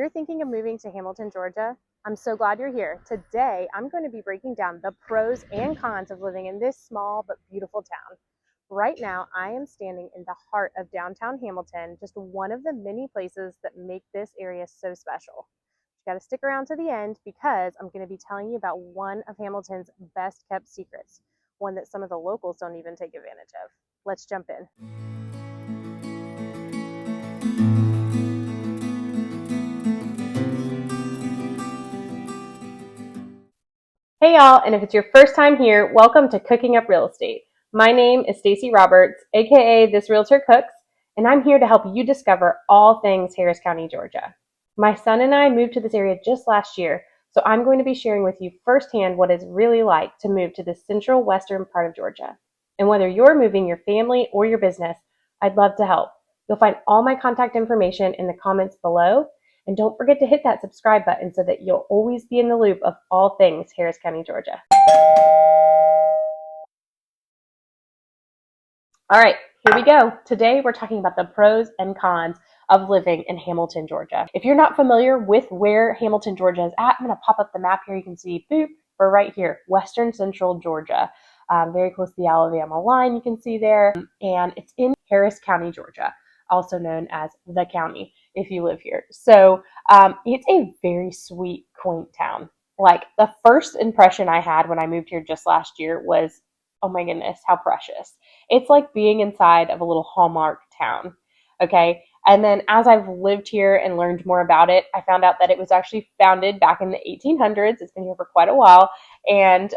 you're thinking of moving to Hamilton, Georgia, I'm so glad you're here. Today, I'm going to be breaking down the pros and cons of living in this small but beautiful town. Right now, I am standing in the heart of downtown Hamilton, just one of the many places that make this area so special. You got to stick around to the end because I'm going to be telling you about one of Hamilton's best kept secrets, one that some of the locals don't even take advantage of. Let's jump in. Hey y'all, and if it's your first time here, welcome to Cooking Up Real Estate. My name is Stacy Roberts, aka This Realtor Cooks, and I'm here to help you discover all things Harris County, Georgia. My son and I moved to this area just last year, so I'm going to be sharing with you firsthand what it's really like to move to the central western part of Georgia. And whether you're moving your family or your business, I'd love to help. You'll find all my contact information in the comments below. And don't forget to hit that subscribe button so that you'll always be in the loop of all things Harris County, Georgia. All right, here we go. Today we're talking about the pros and cons of living in Hamilton, Georgia. If you're not familiar with where Hamilton, Georgia is at, I'm going to pop up the map here. You can see, boop, we're right here, western central Georgia. Very close to the Alabama line, you can see there. And it's in Harris County, Georgia, also known as the county if you live here. So it's a very sweet, quaint town. Like the first impression I had when I moved here just last year was, oh my goodness, how precious. It's like being inside of a little Hallmark town. Okay. And then as I've lived here and learned more about it, I found out that it was actually founded back in the 1800s. It's been here for quite a while. And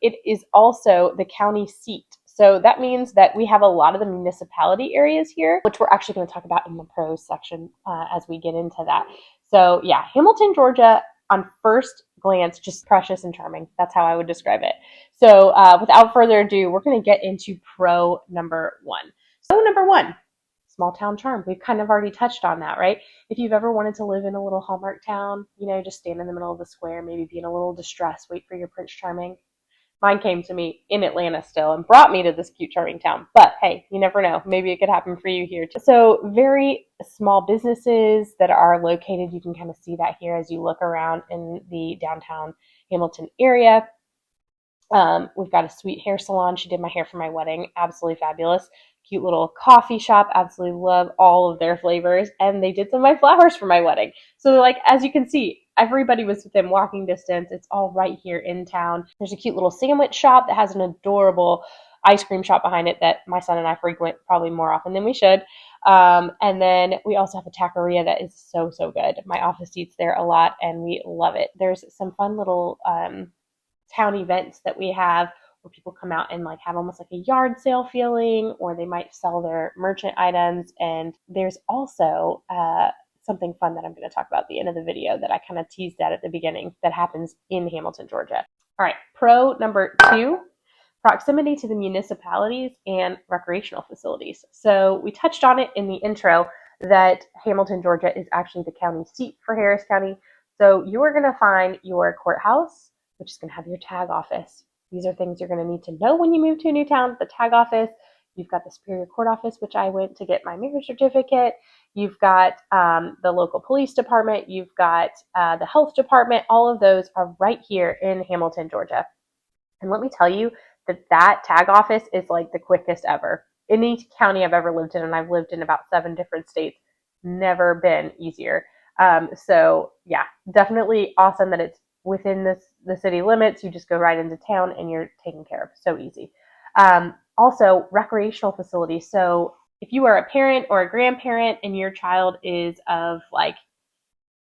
it is also the county seat. So that means that we have a lot of the municipality areas here, which we're actually going to talk about in the pros section as we get into that. So yeah, Hamilton, Georgia, on first glance, just precious and charming. That's how I would describe it. So without further ado, we're going to get into pro number one. So number one, small town charm. We've kind of already touched on that, right? If you've ever wanted to live in a little Hallmark town, just stand in the middle of the square, maybe be in a little distress, wait for your Prince Charming. Mine came to me in Atlanta still and brought me to this cute, charming town. But hey, you never know. Maybe it could happen for you here too. So very small businesses that are located. You can kind of see that here as you look around in the downtown Hamilton area. We've got a sweet hair salon. She did my hair for my wedding. Absolutely fabulous. Cute little coffee shop. Absolutely love all of their flavors. And they did some of my flowers for my wedding. So as you can see, everybody was within walking distance. It's all right here in town. There's a cute little sandwich shop that has an adorable ice cream shop behind it that my son and I frequent probably more often than we should. And then we also have a taqueria that is so, so good. My office eats there a lot and we love it. There's some fun little town events that we have where people come out and have almost like a yard sale feeling, or they might sell their merchant items. And there's also something fun that I'm going to talk about at the end of the video that I kind of teased at the beginning that happens in Hamilton, Georgia. All right, pro number two, proximity to the municipalities and recreational facilities. So we touched on it in the intro that Hamilton, Georgia is actually the county seat for Harris County. So you are going to find your courthouse, which is going to have your tag office. These are things you're going to need to know when you move to a new town. The tag office. You've got the Superior Court office, which I went to get my marriage certificate. You've got the local police department. You've got the health department. All of those are right here in Hamilton, Georgia. And let me tell you that tag office is like the quickest ever. Any county I've ever lived in, and I've lived in about 7 different states, never been easier. So yeah, definitely awesome that it's within the city limits. You just go right into town and you're taken care of. So easy. Also, recreational facilities. So if you are a parent or a grandparent and your child is of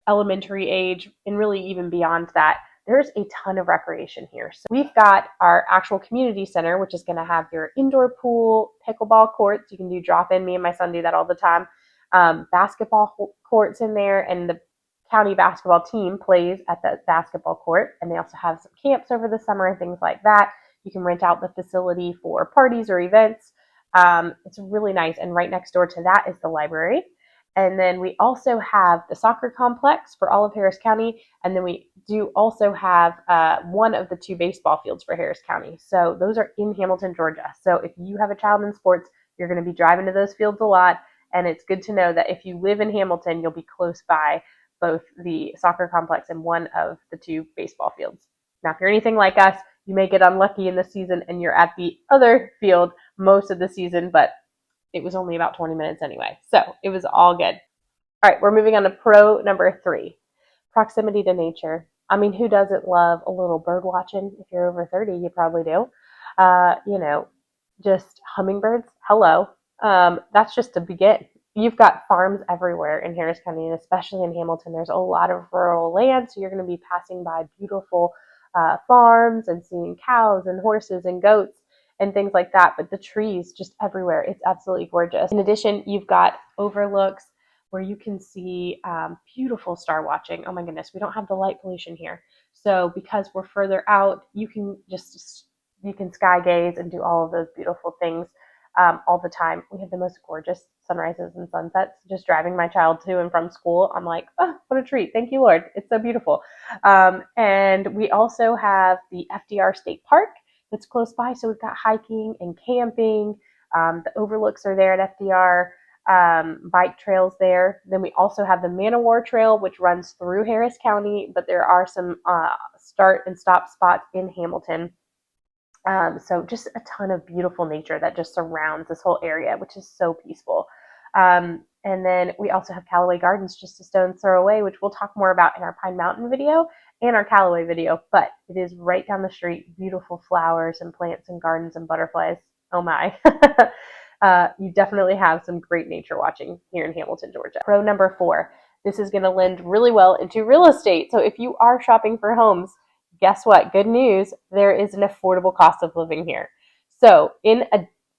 elementary age and really even beyond that, there's a ton of recreation here. So we've got our actual community center, which is going to have your indoor pool, pickleball courts. You can do drop-in. Me and my son do that all the time. Basketball courts in there, and the county basketball team plays at the basketball court. And they also have some camps over the summer and things like that. You can rent out the facility for parties or events. It's really nice. And right next door to that is the library. And then we also have the soccer complex for all of Harris County. And then we do also have one of the 2 baseball fields for Harris County. So those are in Hamilton, Georgia. So if you have a child in sports, you're going to be driving to those fields a lot. And it's good to know that if you live in Hamilton, you'll be close by both the soccer complex and one of the two baseball fields. Now, if you're anything like us, you may get unlucky in the season and you're at the other field most of the season, but it was only about 20 minutes anyway. So it was all good. All right, we're moving on to pro number 3, proximity to nature. I mean, who doesn't love a little bird watching? If you're over 30, you probably do. You know, just hummingbirds. Hello. That's just to begin. You've got farms everywhere in Harris County, and especially in Hamilton. There's a lot of rural land, so you're going to be passing by beautiful farms and seeing cows and horses and goats and things like that. But the trees just everywhere. It's absolutely gorgeous. In addition, you've got overlooks where you can see beautiful star watching. Oh my goodness, we don't have the light pollution here. So because we're further out, you can sky gaze and do all of those beautiful things all the time. We have the most gorgeous sunrises and sunsets. Just driving my child to and from school, I'm like, oh, what a treat. Thank you, Lord. It's so beautiful. And we also have the FDR State Park that's close by. So we've got hiking and camping. The overlooks are there at FDR. Bike trails there. Then we also have the Man o' War Trail, which runs through Harris County, but there are some start and stop spots in Hamilton. So just a ton of beautiful nature that just surrounds this whole area, which is so peaceful. And then we also have Callaway Gardens just a stone's throw away, which we'll talk more about in our Pine Mountain video and our Callaway video, but it is right down the street. Beautiful flowers and plants and gardens and butterflies. Oh my. You definitely have some great nature watching here in Hamilton, Georgia. Pro number 4. This is going to lend really well into real estate. So if you are shopping for homes, guess what? Good news. There is an affordable cost of living here. So in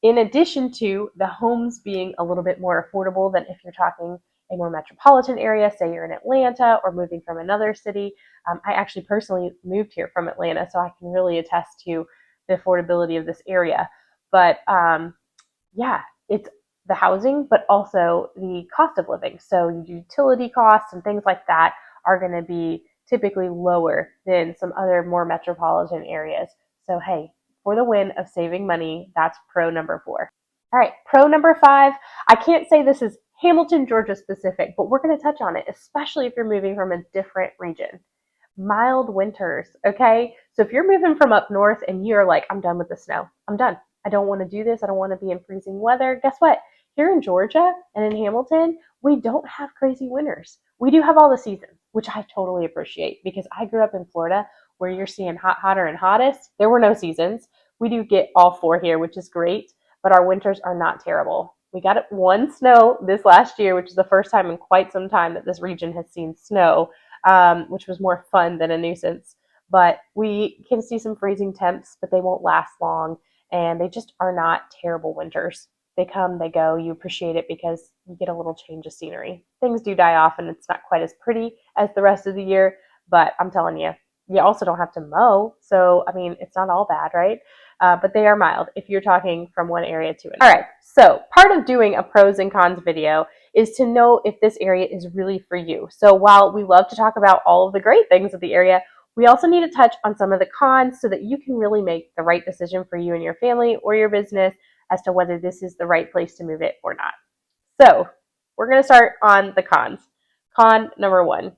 addition to the homes being a little bit more affordable than if you're talking a more metropolitan area, say you're in Atlanta or moving from another city. I actually personally moved here from Atlanta, so I can really attest to the affordability of this area. But yeah, it's the housing, but also the cost of living. So utility costs and things like that are going to be typically lower than some other more metropolitan areas. So hey, for the win of saving money, that's pro number 4. All right, pro number 5. I can't say this is Hamilton, Georgia specific, but we're going to touch on it, especially if you're moving from a different region. Mild winters, okay? So if you're moving from up north and you're like, I'm done with the snow, I'm done. I don't want to do this. I don't want to be in freezing weather. Guess what? Here in Georgia and in Hamilton, we don't have crazy winters. We do have all the seasons, which I totally appreciate because I grew up in Florida where you're seeing hot, hotter, and hottest. There were no seasons. We do get all 4 here, which is great, but our winters are not terrible. We got 1 snow this last year, which is the first time in quite some time that this region has seen snow, which was more fun than a nuisance. But we can see some freezing temps, but they won't last long. And they just are not terrible winters. They come, they go. You appreciate it because you get a little change of scenery. Things do die off and it's not quite as pretty as the rest of the year, but I'm telling you, you also don't have to mow. So, I mean, it's not all bad, right? But they are mild if you're talking from one area to another. All right, so part of doing a pros and cons video is to know if this area is really for you. So while we love to talk about all of the great things of the area, we also need to touch on some of the cons so that you can really make the right decision for you and your family or your business as to whether this is the right place to move it or not. So we're going to start on the cons. Con number 1,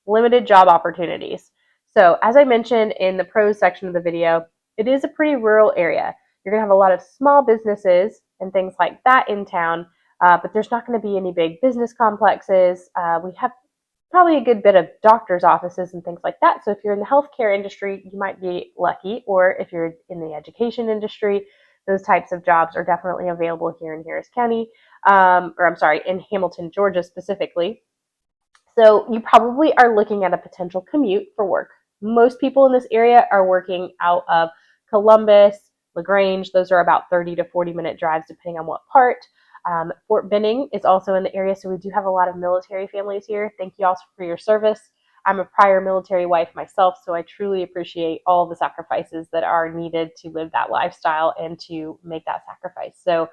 limited job opportunities. So as I mentioned in the pros section of the video, it is a pretty rural area. You're going to have a lot of small businesses and things like that in town, but there's not going to be any big business complexes. We have probably a good bit of doctor's offices and things like that. So if you're in the healthcare industry, you might be lucky, or if you're in the education industry, those types of jobs are definitely available here in Harris County, in Hamilton, Georgia specifically. So you probably are looking at a potential commute for work. Most people in this area are working out of Columbus, LaGrange. Those are about 30 to 40-minute drives depending on what part. Fort Benning is also in the area, so we do have a lot of military families here. Thank you all for your service. I'm a prior military wife myself, so I truly appreciate all the sacrifices that are needed to live that lifestyle and to make that sacrifice. So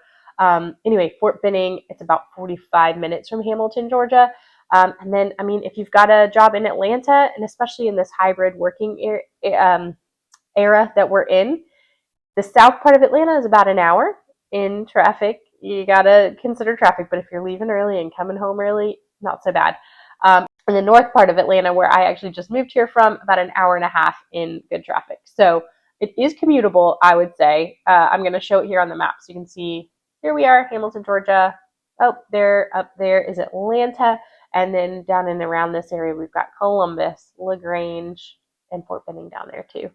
anyway, Fort Benning, it's about 45 minutes from Hamilton, Georgia. And then, I mean, if you've got a job in Atlanta, and especially in this hybrid working era that we're in, the south part of Atlanta is about an hour in traffic. You got to consider traffic, but if you're leaving early and coming home early, not so bad. in the north part of Atlanta, where I actually just moved here from, about an hour and a half in good traffic. So it is commutable, I would say. I'm going to show it here on the map so you can see. Here we are, Hamilton, Georgia. Oh, there, up there is Atlanta. And then down and around this area, we've got Columbus, LaGrange, and Fort Benning down there too.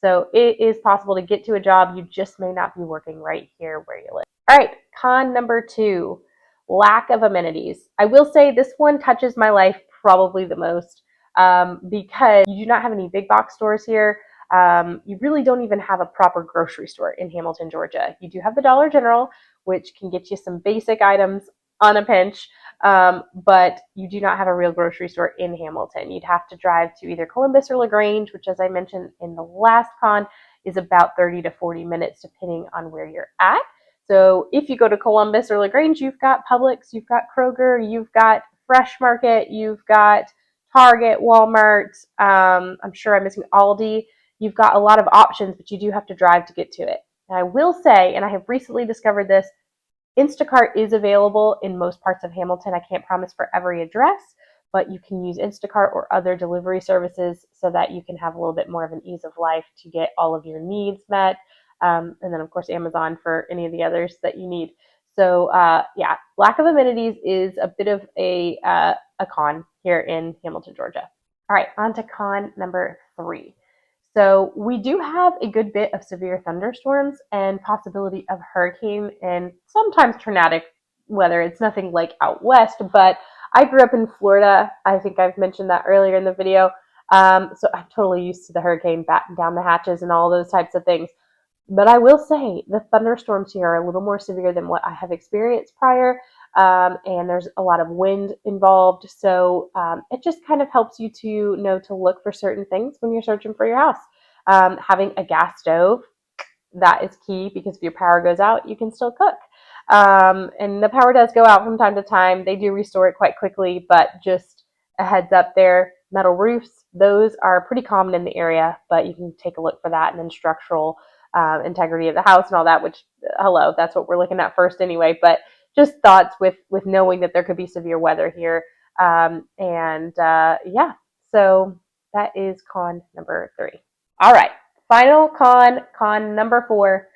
So it is possible to get to a job. You just may not be working right here where you live. All right, con number 2, lack of amenities. I will say this one touches my life probably the most because you do not have any big box stores here. You really don't even have a proper grocery store in Hamilton, Georgia. You do have the Dollar General, which can get you some basic items on a pinch, but you do not have a real grocery store in Hamilton. You'd have to drive to either Columbus or LaGrange, which, as I mentioned in the last con, is about 30 to 40 minutes depending on where you're at. So if you go to Columbus or LaGrange, you've got Publix, you've got Kroger, you've got Fresh Market, you've got Target, Walmart, I'm sure I'm missing Aldi. You've got a lot of options, but you do have to drive to get to it. And I will say, and I have recently discovered this, Instacart is available in most parts of Hamilton. I can't promise for every address, but you can use Instacart or other delivery services so that you can have a little bit more of an ease of life to get all of your needs met. And then, of course, Amazon for any of the others that you need. So, yeah, lack of amenities is a bit of a con here in Hamilton, Georgia. All right, on to con number 3. So we do have a good bit of severe thunderstorms and possibility of hurricane and sometimes tornadic weather. It's nothing like out west, but I grew up in Florida. I think I've mentioned that earlier in the video. So I'm totally used to the hurricane batten down the hatches and all those types of things. But I will say the thunderstorms here are a little more severe than what I have experienced prior. And there's a lot of wind involved. So it just kind of helps you to know to look for certain things when you're searching for your house. Having a gas stove, that is key because if your power goes out, you can still cook. And the power does go out from time to time. They do restore it quite quickly, but just a heads up there. Metal roofs, those are pretty common in the area, but you can take a look for that. And then structural integrity of the house and all that, which, hello, that's what we're looking at first anyway. But just thoughts with knowing that there could be severe weather here. Yeah, so that is con number 3. All right, final con number 4,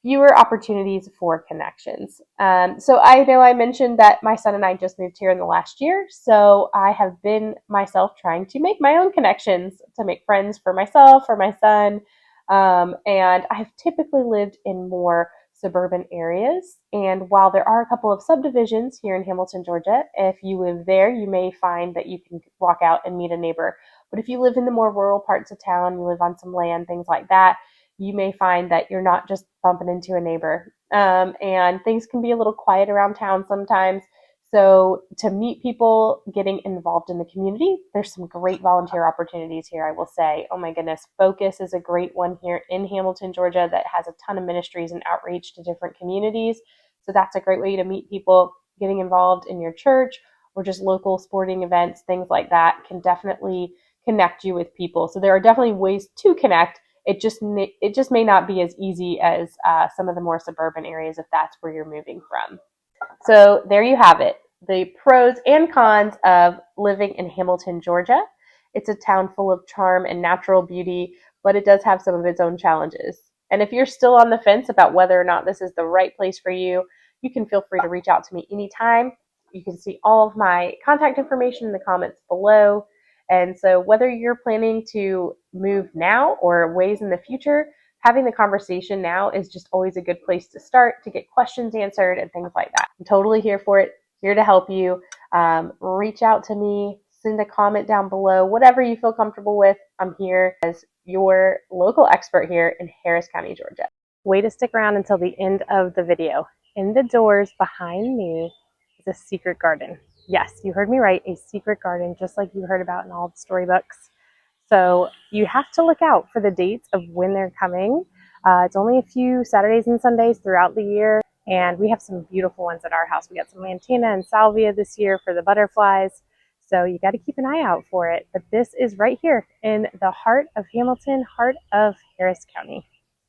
fewer opportunities for connections. So I know I mentioned that my son and I just moved here in the last year, so I have been myself trying to make my own connections, to make friends for myself, for my son, and I've typically lived in more suburban areas. And while there are a couple of subdivisions here in Hamilton, Georgia, if you live there, you may find that you can walk out and meet a neighbor. But if you live in the more rural parts of town, you live on some land, things like that, you may find that you're not just bumping into a neighbor. And things can be a little quiet around town sometimes. So to meet people, getting involved in the community, there's some great volunteer opportunities here, I will say. Oh my goodness, Focus is a great one here in Hamilton, Georgia, that has a ton of ministries and outreach to different communities. So that's a great way to meet people. Getting involved in your church or just local sporting events, things like that can definitely connect you with people. So there are definitely ways to connect. It just may not be as easy as some of the more suburban areas if that's where you're moving from. So there you have it, the pros and cons of living in Hamilton, Georgia. It's a town full of charm and natural beauty, but it does have some of its own challenges. And if you're still on the fence about whether or not this is the right place for you, you can feel free to reach out to me anytime. You can see all of my contact information in the comments below. And so whether you're planning to move now or ways in the future, having the conversation now is just always a good place to start to get questions answered and things like that. I'm totally here for it, here to help you. Reach out to me, send a comment down below, whatever you feel comfortable with. I'm here as your local expert here in Harris County, Georgia. Way to stick around until the end of the video. In the doors behind me is a secret garden. Yes, you heard me right, a secret garden, just like you heard about in all the storybooks. So you have to look out for the dates of when they're coming. It's only a few Saturdays and Sundays throughout the year, and we have some beautiful ones at our house. We got some lantana and salvia this year for the butterflies, so you got to keep an eye out for it. But this is right here in the heart of Hamilton, heart of Harris County.